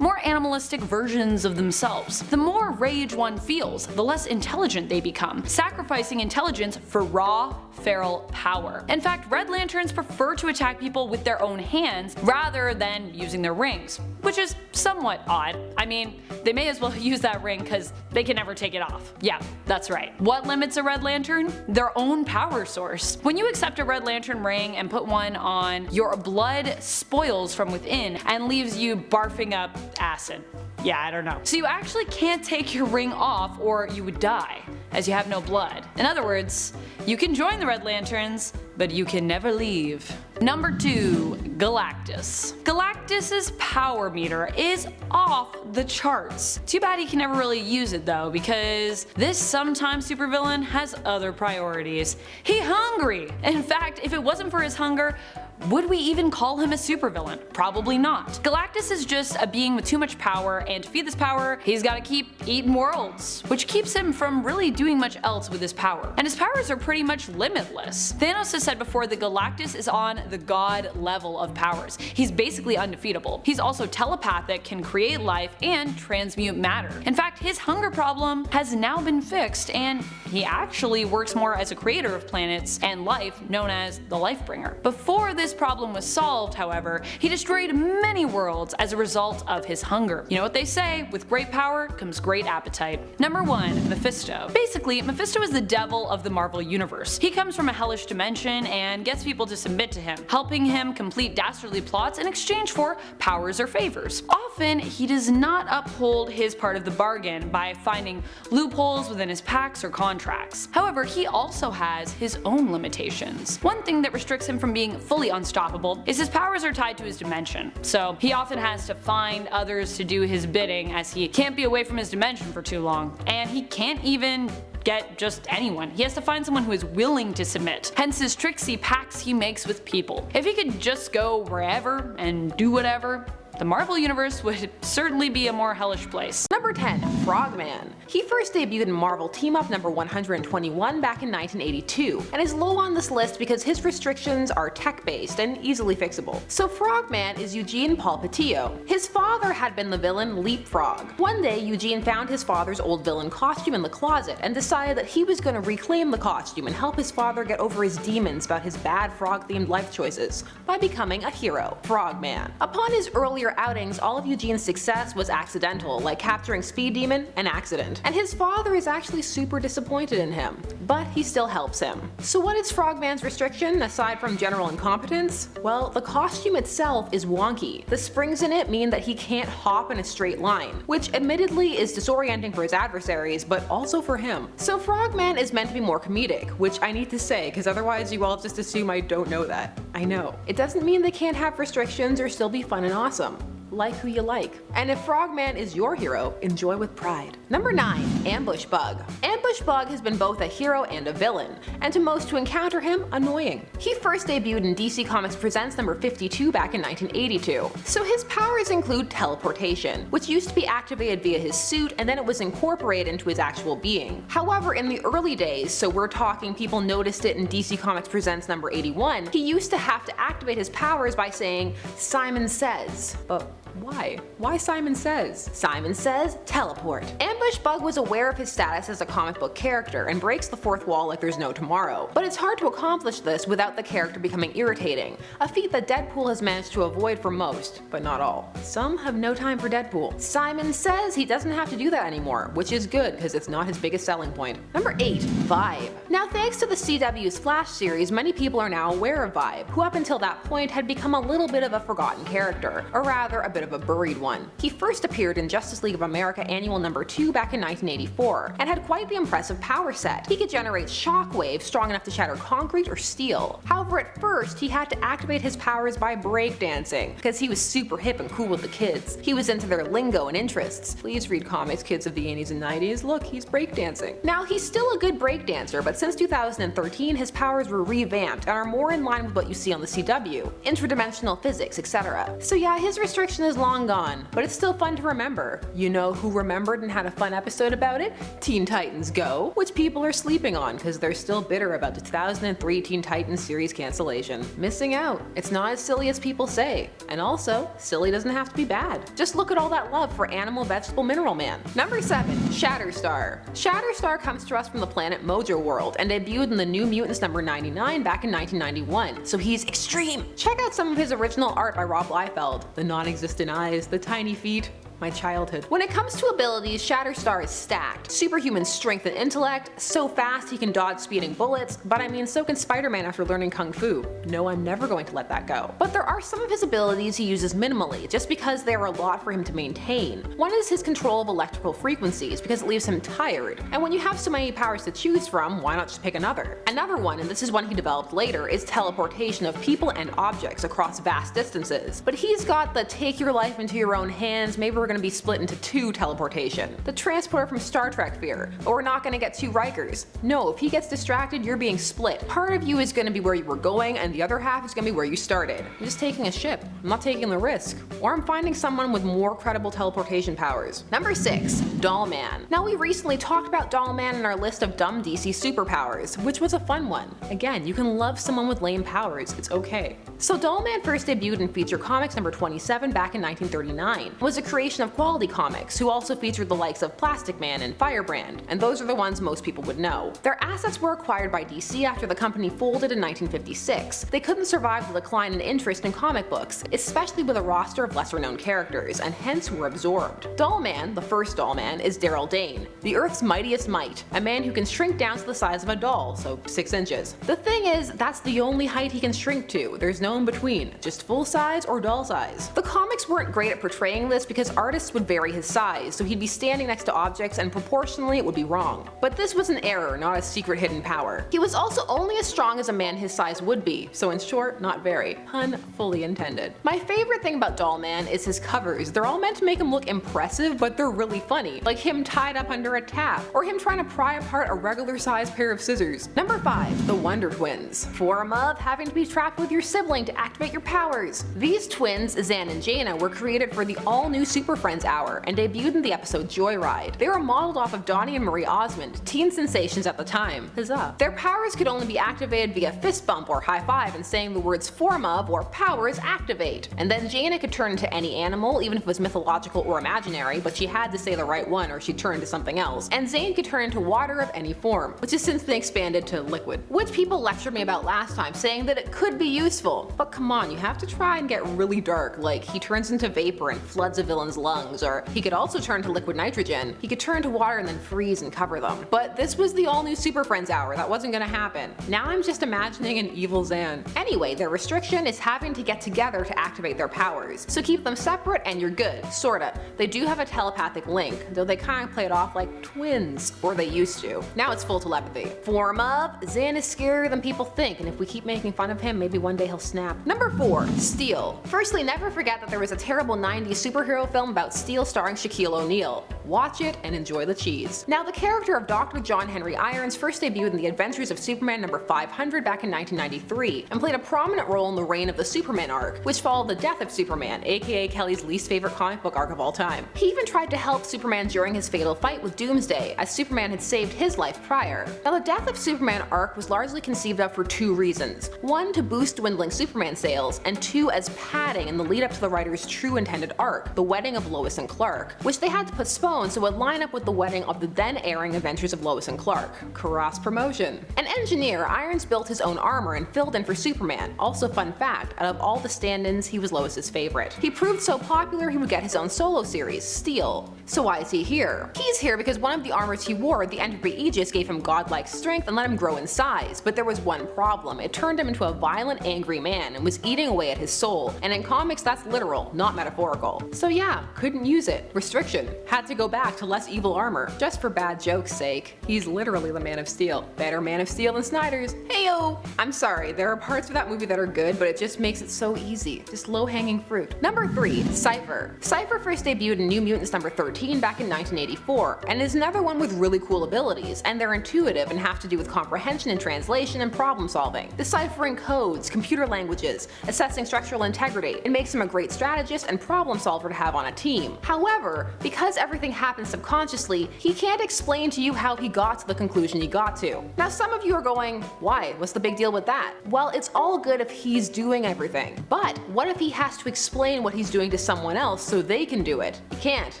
more animalistic versions of themselves. The more rage one feels, the less intelligent they become, sacrificing intelligence for raw, feral power. In fact, Red Lanterns prefer to attack people with their own hands rather than using their rings, which is somewhat odd. I mean, they may as well use that ring because they can never take it off. Yeah, that's right. What limits a Red Lantern? Their own power source. When you accept a Red Lantern ring and put one on, your blood spoils from within and leaves you barfing up acid. Yeah, I don't know. So you actually can't take your ring off or you would die, as you have no blood. In other words, you can join the Red Lanterns, but you can never leave. Number 2. Galactus. Galactus's power meter is off the charts. Too bad he can never really use it though, because this sometime supervillain has other priorities. He's hungry! In fact, if it wasn't for his hunger, would we even call him a supervillain? Probably not. Galactus is just a being with too much power, and to feed this power, he's gotta keep eating worlds, which keeps him from really doing much else with his power. And his powers are pretty much limitless. Thanos has said before that Galactus is on the god level of powers. He's basically undefeatable. He's also telepathic, can create life, and transmute matter. In fact, his hunger problem has now been fixed, and he actually works more as a creator of planets and life, known as the Lifebringer. Before this problem was solved, however, he destroyed many worlds as a result of his hunger. You know what they say, with great power comes great appetite. Number 1. Mephisto. Basically, Mephisto is the devil of the Marvel Universe. He comes from a hellish dimension and gets people to submit to him, helping him complete dastardly plots in exchange for powers or favors. Often, he does not uphold his part of the bargain by finding loopholes within his pacts or contracts. However, he also has his own limitations. One thing that restricts him from being fully unstoppable is his powers are tied to his dimension, so he often has to find others to do his bidding, as he can't be away from his dimension for too long. And he can't even get just anyone. He has to find someone who is willing to submit, hence his tricksy pacts he makes with people. If he could just go wherever and do whatever, the Marvel Universe would certainly be a more hellish place. Number 10. Frogman. He first debuted in Marvel Team-Up number 121 back in 1982, and is low on this list because his restrictions are tech-based and easily fixable. So Frogman is Eugene Paul Patillo. His father had been the villain Leapfrog. One day, Eugene found his father's old villain costume in the closet and decided that he was going to reclaim the costume and help his father get over his demons about his bad frog-themed life choices by becoming a hero, Frogman. Upon his earlier outings, all of Eugene's success was accidental, like capturing Speed Demon, an accident. And his father is actually super disappointed in him, but he still helps him. So what is Frogman's restriction, aside from general incompetence? Well, the costume itself is wonky. The springs in it mean that he can't hop in a straight line, which admittedly is disorienting for his adversaries, but also for him. So Frogman is meant to be more comedic, which I need to say, because otherwise you all just assume I don't know that. I know. It doesn't mean they can't have restrictions or still be fun and awesome. Like who you like. And if Frogman is your hero, enjoy with pride. Number 9. Ambush Bug. Ambush Bug has been both a hero and a villain, and to most who encounter him, annoying. He first debuted in DC Comics Presents number 52 back in 1982. So his powers include teleportation, which used to be activated via his suit and then it was incorporated into his actual being. However, in the early days, so we're talking people noticed it in DC Comics Presents number 81, he used to have to activate his powers by saying, "Simon says." But why? Why Simon Says? Simon says, teleport. Ambush Bug was aware of his status as a comic book character and breaks the fourth wall like there's no tomorrow. But it's hard to accomplish this without the character becoming irritating, a feat that Deadpool has managed to avoid for most, but not all. Some have no time for Deadpool. Simon says he doesn't have to do that anymore, which is good because it's not his biggest selling point. Number 8. Vibe. Now thanks to the CW's Flash series, many people are now aware of Vibe, who up until that point had become a little bit of a forgotten character, or rather a bit of a buried one. He first appeared in Justice League of America Annual number 2 back in 1984, and had quite the impressive power set. He could generate shockwaves strong enough to shatter concrete or steel. However, at first, he had to activate his powers by breakdancing, because he was super hip and cool with the kids. He was into their lingo and interests. Please read comics, kids of the 80s and 90s. Look, he's breakdancing. Now, he's still a good breakdancer, but since 2013, his powers were revamped and are more in line with what you see on the CW, interdimensional physics, etc. So yeah, his restriction is long gone, but it's still fun to remember. You know who remembered and had a fun episode about it? Teen Titans Go, which people are sleeping on because they're still bitter about the 2003 Teen Titans series cancellation. Missing out. It's not as silly as people say. And also, silly doesn't have to be bad. Just look at all that love for Animal Vegetable Mineral Man. Number 7. Shatterstar. Shatterstar comes to us from the planet Mojo World and debuted in the New Mutants number 99 back in 1991, so he's extreme. Check out some of his original art by Rob Liefeld. The non-existent eyes, the tiny feet. My childhood. When it comes to abilities, Shatterstar is stacked. Superhuman strength and intellect, so fast he can dodge speeding bullets, but I mean so can Spider-Man after learning Kung Fu. No, I'm never going to let that go. But there are some of his abilities he uses minimally, just because they are a lot for him to maintain. One is his control of electrical frequencies, because it leaves him tired. And when you have so many powers to choose from, why not just pick another? Another one, and this is one he developed later, is teleportation of people and objects across vast distances. But he's got the take your life into your own hands, maybe we're going to be split into 2 teleportation. The transporter from Star Trek fear, but we're not going to get 2 Rikers. No, if he gets distracted, you're being split. Part of you is going to be where you were going, and the other half is going to be where you started. I'm just taking a ship. I'm not taking the risk. Or I'm finding someone with more credible teleportation powers. Number 6. Dollman. Now we recently talked about Dollman in our list of dumb DC superpowers, which was a fun one. Again, you can love someone with lame powers, it's okay. So Dollman first debuted in Feature Comics number 27 back in 1939. Was a creation of Quality Comics, who also featured the likes of Plastic Man and Firebrand, and those are the ones most people would know. Their assets were acquired by DC after the company folded in 1956. They couldn't survive the decline in interest in comic books, especially with a roster of lesser known characters, and hence were absorbed. Dollman, the first Dollman, is Daryl Dane, the Earth's mightiest mite, a man who can shrink down to the size of a doll, so 6 inches. The thing is, that's the only height he can shrink to, there's no in between, just full size or doll size. The comics weren't great at portraying this because artists would vary his size, so he'd be standing next to objects and proportionally it would be wrong. But this was an error, not a secret hidden power. He was also only as strong as a man his size would be, so in short, not very. Pun fully intended. My favorite thing about Dollman is his covers. They're all meant to make him look impressive, but they're really funny, like him tied up under a tap, or him trying to pry apart a regular sized pair of scissors. Number 5. The Wonder Twins. Form of having to be trapped with your sibling to activate your powers. These twins, Zan and Jaina, were created for the all-new Super Friends Hour and debuted in the episode Joyride. They were modeled off of Donnie and Marie Osmond, teen sensations at the time. Huzzah. Their powers could only be activated via fist bump or high five and saying the words form of or powers activate. And then Jaina could turn into any animal, even if it was mythological or imaginary, but she had to say the right one or she'd turn into something else. And Zane could turn into water of any form, which has since been expanded to liquid. Which people lectured me about last time, saying that it could be useful. But come on, you have to try and get really dark, like he turns into vapor and floods a villain's lungs, or he could also turn to liquid nitrogen. He could turn to water and then freeze and cover them. But this was the all-new Super Friends hour. That wasn't gonna happen. Now I'm just imagining an evil Zan. Anyway, their restriction is having to get together to activate their powers. So keep them separate and you're good. Sorta. They do have a telepathic link, though they kind of play it off like twins. Or they used to. Now it's full telepathy. Form of, Zan is scarier than people think, and if we keep making fun of him, maybe one day he'll snap. Number 4. Steel. Firstly, never forget that there was a terrible 90s superhero film about Steel starring Shaquille O'Neal. Watch it and enjoy the cheese. Now, the character of Dr. John Henry Irons first debuted in The Adventures of Superman number 500 back in 1993, and played a prominent role in the Reign of the Superman arc, which followed the death of Superman, aka Kelly's least favorite comic book arc of all time. He even tried to help Superman during his fatal fight with Doomsday, as Superman had saved his life prior. Now, the death of Superman arc was largely conceived of for 2 reasons. 1, to boost dwindling Superman sales, and 2, as padding in the lead up to the writer's true intended arc, the wedding of Lois and Clark, which they had to postpone so it would line up with the wedding of the then airing Adventures of Lois and Clark. Cross promotion. An engineer, Irons built his own armor and filled in for Superman. Also, fun fact, out of all the stand-ins, he was Lois's favorite. He proved so popular he would get his own solo series, Steel. So why is he here? He's here because one of the armors he wore, the Entropy Aegis, gave him godlike strength and let him grow in size, but there was one problem. It turned him into a violent, angry man and was eating away at his soul, and in comics that's literal, not metaphorical. So yeah, couldn't use it. Restriction. Had to go back to less evil armor. Just for bad joke's sake. He's literally the Man of Steel. Better Man of Steel than Snyder's. Heyo! I'm sorry, there are parts of that movie that are good, but it just makes it so easy. Just low-hanging fruit. Number 3. CYPHER. CYPHER first debuted in New Mutants number 13 back in 1984, and is another one with really cool abilities, and they're intuitive and have to do with comprehension and translation and problem solving. Deciphering codes, computer languages, assessing structural integrity. It makes him a great strategist and problem solver to have on a team. However, because everything happens subconsciously, he can't explain to you how he got to the conclusion he got to. Now some of you are going, why? What's the big deal with that? Well, it's all good if he's doing everything. But what if he has to explain what he's doing to someone else so they can do it? He can't,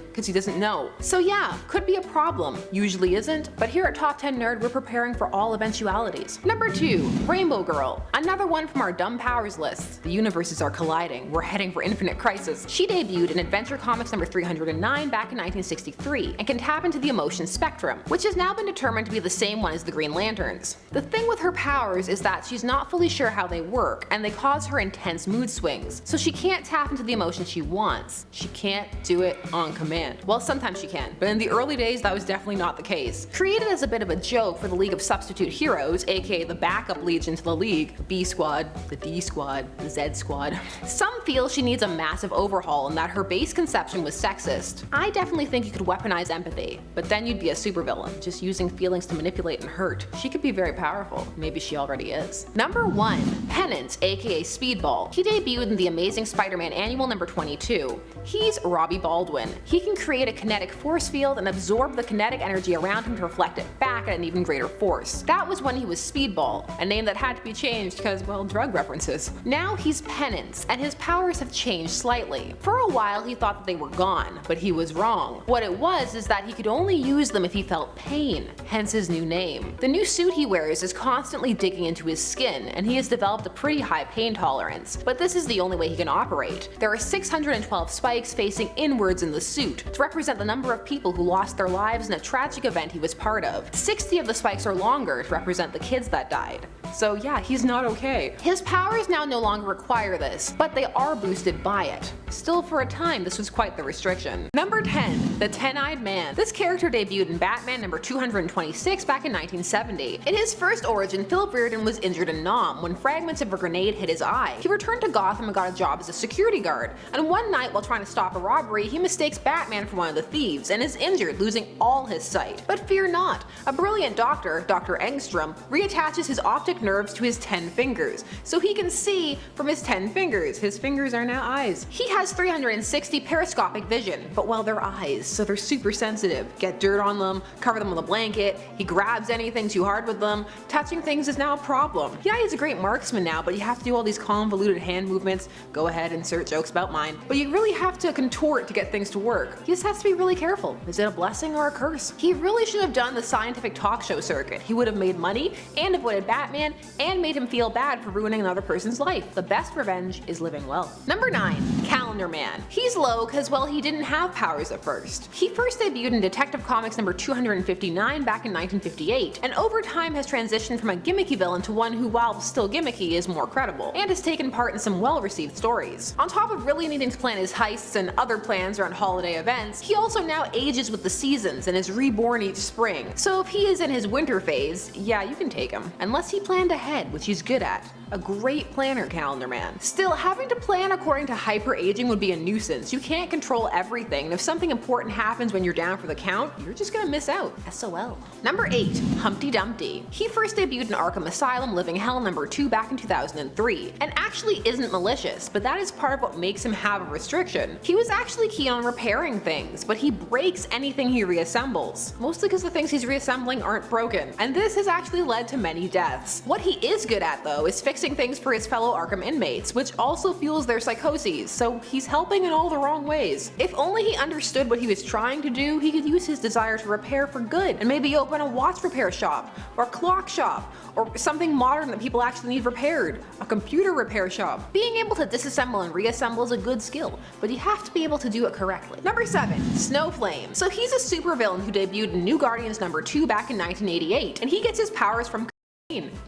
because he doesn't know. So yeah, could be a problem. Usually isn't, but here at Top 10 Nerd we're preparing for all eventualities. Number 2. Rainbow Girl. Another one from our dumb powers list. The universes are colliding. We're heading for infinite crisis. She debuted in Adventure Comics number 309 back in 1963 and can tap into the emotion spectrum, which has now been determined to be the same one as the Green Lanterns. The thing with her powers is that she's not fully sure how they work, and they cause her intense mood swings, so she can't tap into the emotion she wants. She can't do it on command. Well, sometimes she can, but in the early days that was definitely not the case. Created as a bit of a joke for the League of Substitute Heroes, aka the backup legion to the League, B Squad, the D Squad, the Z Squad, some feel she needs a massive overhaul and that her base conception was sexist. I definitely think you could weaponize empathy, but then you'd be a supervillain, just using feelings to manipulate and hurt. She could be very powerful. Maybe she already is. Number 1. Penance, aka Speedball. He debuted in the Amazing Spider-Man Annual number 22. He's Robbie Baldwin. He can create a kinetic force field and absorb the kinetic energy around him to reflect it back at an even greater force. That was when he was Speedball, a name that had to be changed because, well, drug references. Now he's Penance, and his powers have changed slightly. For a while he thought that they were gone, but he was wrong. What it was is that he could only use them if he felt pain, hence his new name. The new suit he wears is constantly digging into his skin, and he has developed a pretty high pain tolerance, but this is the only way he can operate. There are 612 spikes facing inwards in the suit, to represent the number of people who lost their lives in a tragic event he was part of. 60 of the spikes are longer to represent the kids that died. So yeah, he's not okay. His powers now no longer require this, but they are boosted by it. Still, for a time, this was quite the restriction. Number 10. The Ten-Eyed Man. This character debuted in Batman number 226 back in 1970. In his first origin, Philip Reardon was injured in Nam when fragments of a grenade hit his eye. He returned to Gotham and got a job as a security guard, and one night while trying to stop a robbery, he mistakes Batman for one of the thieves and is injured, losing all his sight. But fear not, a brilliant doctor, Dr. Engstrom, reattaches his optic nerves to his 10 fingers, so he can see from his 10 fingers. His fingers are now eyes. He has 360 periscopic vision, but well, they're eyes. so they're super sensitive. Get dirt on them, cover them with a blanket, he grabs anything too hard with them, touching things is now a problem. Yeah, he's a great marksman now, but you have to do all these convoluted hand movements. Go ahead, insert jokes about mine. But you really have to contort to get things to work. He just has to be really careful. Is it a blessing or a curse? He really should have done the scientific talk show circuit. He would have made money and avoided Batman and made him feel bad for ruining another person's life. The best revenge is living well. Number 9. Calendar Man. He's low because, well, he didn't have powers at first. He first debuted in Detective Comics number 259 back in 1958, and over time has transitioned from a gimmicky villain to one who, while still gimmicky, is more credible, and has taken part in some well-received stories. On top of really needing to plan his heists and other plans around holiday events, he also now ages with the seasons and is reborn each spring. So if he is in his winter phase, yeah, you can take him. Unless he planned ahead, which he's good at. A great planner, Calendar Man. Still, having to plan according to hyper-aging would be a nuisance. You can't control everything, and if something important happens when you're down for the count, you're just gonna miss out. SOL. Number 8. Humpty Dumpty. He first debuted in Arkham Asylum Living Hell number 2 back in 2003, and actually isn't malicious, but that is part of what makes him have a restriction. He was actually keen on repairing things, but he breaks anything he reassembles, mostly because the things he's reassembling aren't broken, and this has actually led to many deaths. What he is good at, though, is fixing things for his fellow Arkham inmates, which also fuels their psychoses, so he's helping in all the wrong ways. If only he understood what he was trying to do, he could use his desire to repair for good, and maybe open a watch repair shop, or a clock shop, or something modern that people actually need repaired, a computer repair shop. Being able to disassemble and reassemble is a good skill, but you have to be able to do it correctly. Number 7. SNOWFLAME. So he's a supervillain who debuted in New Guardians number 2 back in 1988, and he gets his powers from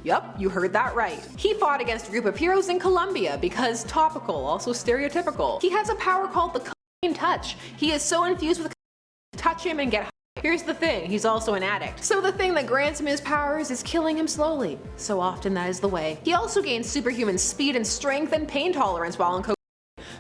Yup, you heard that right. He fought against a group of heroes in Colombia because topical, also stereotypical. He has a power called the touch. He is so infused with touch him and get high. Here's the thing, he's also an addict. So the thing that grants him his powers is killing him slowly. So often that is the way. He also gains superhuman speed and strength and pain tolerance while in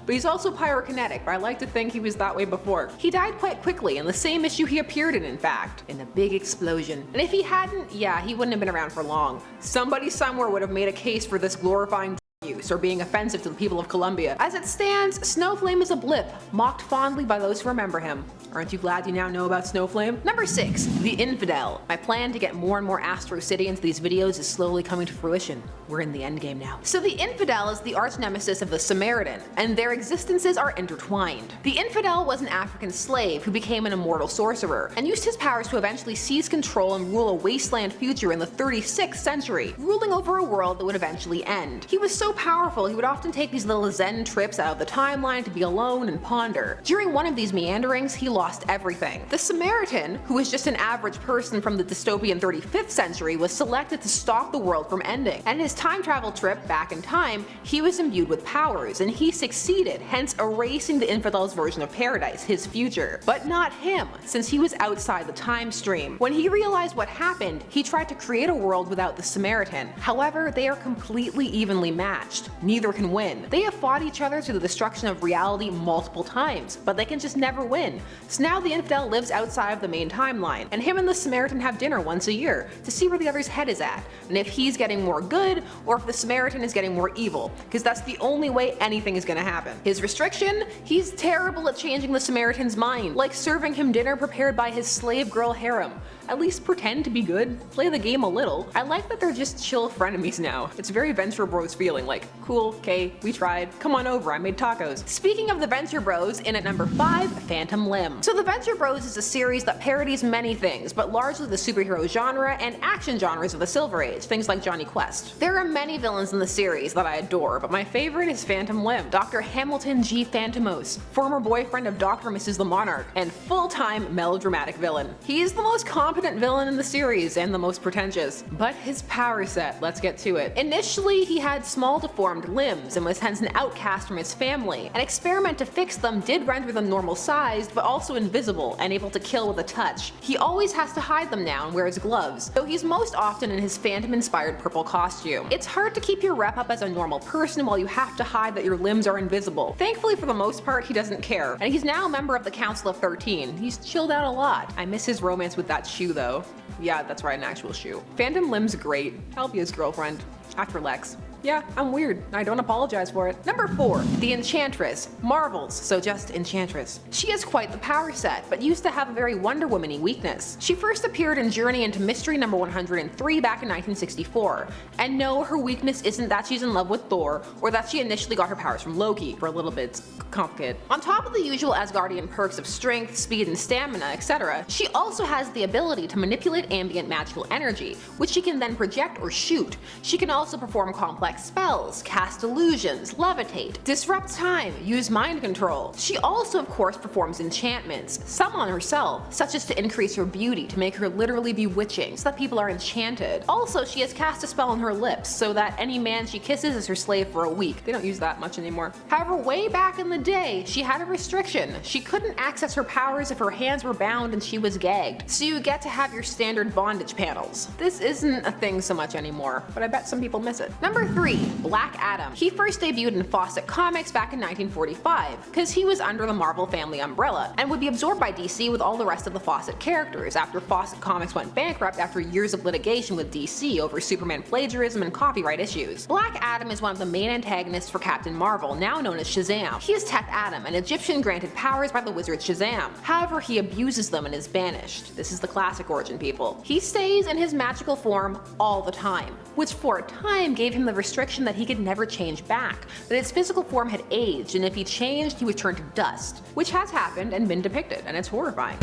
but he's also pyrokinetic, but I like to think he was that way before. He died quite quickly in the same issue he appeared in fact, in a big explosion. And if he hadn't, yeah, he wouldn't have been around for long. Somebody somewhere would have made a case for this glorifying use or being offensive to the people of Colombia. As it stands, SNOWFLAME is a blip, mocked fondly by those who remember him. Aren't you glad you now know about SNOWFLAME? Number 6. The Infidel. My plan to get more and more Astro City into these videos is slowly coming to fruition. We're in the endgame now. So the Infidel is the arch nemesis of the Samaritan, and their existences are intertwined. The Infidel was an African slave who became an immortal sorcerer, and used his powers to eventually seize control and rule a wasteland future in the 36th century, ruling over a world that would eventually end. He was so powerful he would often take these little zen trips out of the timeline to be alone and ponder. During one of these meanderings, he lost everything. The Samaritan, who was just an average person from the dystopian 35th century, was selected to stop the world from ending, and his time travel trip back in time, he was imbued with powers, and he succeeded, hence erasing the Infidel's version of paradise, his future. But not him, since he was outside the time stream. When he realized what happened, he tried to create a world without the Samaritan. However, they are completely evenly matched. Neither can win. They have fought each other to the destruction of reality multiple times, but they can just never win. So now the Infidel lives outside of the main timeline, and him and the Samaritan have dinner once a year to see where the other's head is at, and if he's getting more good or if the Samaritan is getting more evil, because that's the only way anything is gonna happen. His restriction? He's terrible at changing the Samaritan's mind, like serving him dinner prepared by his slave girl harem. At least pretend to be good, play the game a little. I like that they're just chill frenemies now. It's very Venture Bros feeling, like, cool, okay, we tried, come on over, I made tacos. Speaking of the Venture Bros, in at number 5, Phantom Limb. So the Venture Bros is a series that parodies many things, but largely the superhero genre and action genres of the Silver Age, things like Johnny Quest. There are many villains in the series that I adore, but my favorite is Phantom Limb, Dr. Hamilton G. Phantomos, former boyfriend of Dr. Mrs. the Monarch, and full-time melodramatic villain. He is the most competent villain in the series and the most pretentious. But his power set, let's get to it. Initially, he had small deformed limbs and was hence an outcast from his family. An experiment to fix them did render them normal sized, but also invisible and able to kill with a touch. He always has to hide them now and wears gloves, though he's most often in his Phantom-inspired purple costume. It's hard to keep your rep up as a normal person while you have to hide that your limbs are invisible. Thankfully, for the most part, he doesn't care, and he's now a member of the Council of 13. He's chilled out a lot. I miss his romance with that shoe though. Yeah, that's right, an actual shoe. Phantom Limb's great. I'll be his girlfriend. After Lex. Yeah, I'm weird. I don't apologize for it. Number 4. The Enchantress. Marvels, so just Enchantress. She has quite the power set, but used to have a very Wonder Woman-y weakness. She first appeared in Journey into Mystery number 103 back in 1964. And no, her weakness isn't that she's in love with Thor, or that she initially got her powers from Loki. For a little bit, it's complicated. On top of the usual Asgardian perks of strength, speed, and stamina, etc., she also has the ability to manipulate ambient magical energy, which she can then project or shoot. She can also perform complex spells, cast illusions, levitate, disrupt time, use mind control. She also of course performs enchantments, some on herself, such as to increase her beauty to make her literally bewitching so that people are enchanted. Also, she has cast a spell on her lips so that any man she kisses is her slave for a week. They don't use that much anymore. However, way back in the day, she had a restriction. She couldn't access her powers if her hands were bound and she was gagged. So you get to have your standard bondage panels. This isn't a thing so much anymore, but I bet some people miss it. Number 3. Black Adam. He first debuted in Fawcett Comics back in 1945, because he was under the Marvel family umbrella, and would be absorbed by DC with all the rest of the Fawcett characters after Fawcett Comics went bankrupt after years of litigation with DC over Superman plagiarism and copyright issues. Black Adam is one of the main antagonists for Captain Marvel, now known as SHAZAM. He is Teth Adam, an Egyptian granted powers by the wizard SHAZAM. However, he abuses them and is banished. This is the classic origin, people. He stays in his magical form all the time, which for a time gave him the restriction that he could never change back, that his physical form had aged, and if he changed, he would turn to dust, which has happened and been depicted, and it's horrifying.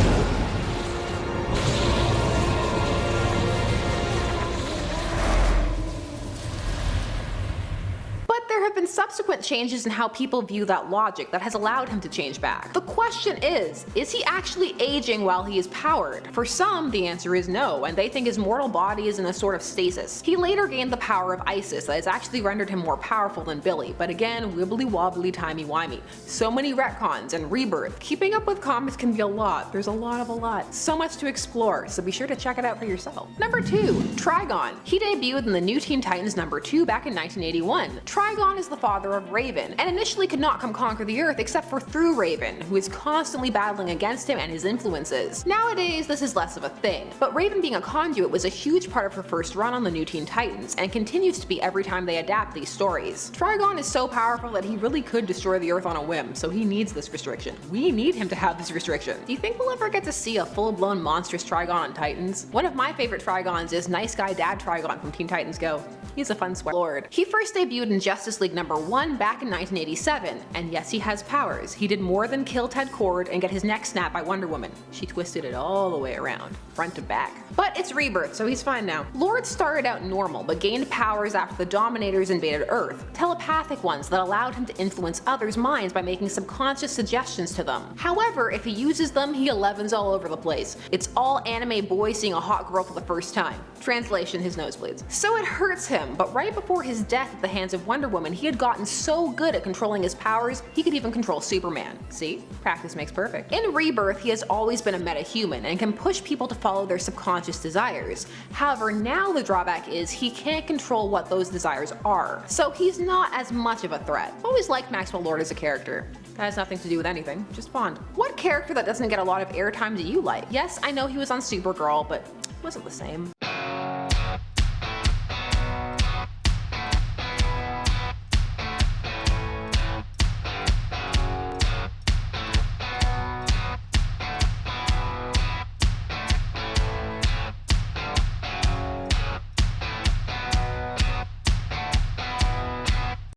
There have been subsequent changes in how people view that logic that has allowed him to change back. The question is he actually aging while he is powered? For some, the answer is no, and they think his mortal body is in a sort of stasis. He later gained the power of Isis that has actually rendered him more powerful than Billy, but again, wibbly wobbly timey wimey. So many retcons and rebirth. Keeping up with comics can be a lot. There's a lot. So much to explore, so be sure to check it out for yourself. Number 2. Trigon. He debuted in the New Teen Titans number 2 back in 1981. Trigon is the father of Raven, and initially could not come conquer the Earth except for through Raven, who is constantly battling against him and his influences. Nowadays, this is less of a thing, but Raven being a conduit was a huge part of her first run on the New Teen Titans, and continues to be every time they adapt these stories. Trigon is so powerful that he really could destroy the Earth on a whim, so he needs this restriction. We need him to have this restriction. Do you think we'll ever get to see a full-blown monstrous Trigon on Titans? One of my favorite Trigons is Nice Guy Dad Trigon from Teen Titans Go. He's a fun sweat lord. He first debuted in Justice League number 1 back in 1987, and yes, he has powers. He did more than kill Ted Kord and get his neck snapped by Wonder Woman. She twisted it all the way around, front to back. But it's Rebirth, so he's fine now. Lord started out normal, but gained powers after the Dominators invaded Earth, telepathic ones that allowed him to influence others' minds by making subconscious suggestions to them. However, if he uses them, he 11s all over the place. It's all anime boy seeing a hot girl for the first time. Translation, his nosebleeds. So it hurts him, but right before his death at the hands of Wonder Woman, he had gotten so good at controlling his powers, he could even control Superman. See? Practice makes perfect. In Rebirth, he has always been a meta-human and can push people to follow their subconscious desires. However, now the drawback is he can't control what those desires are, so he's not as much of a threat. Always liked Maxwell Lord as a character. That has nothing to do with anything, just fond. What character that doesn't get a lot of airtime do you like? Yes, I know he was on Supergirl, but it wasn't the same.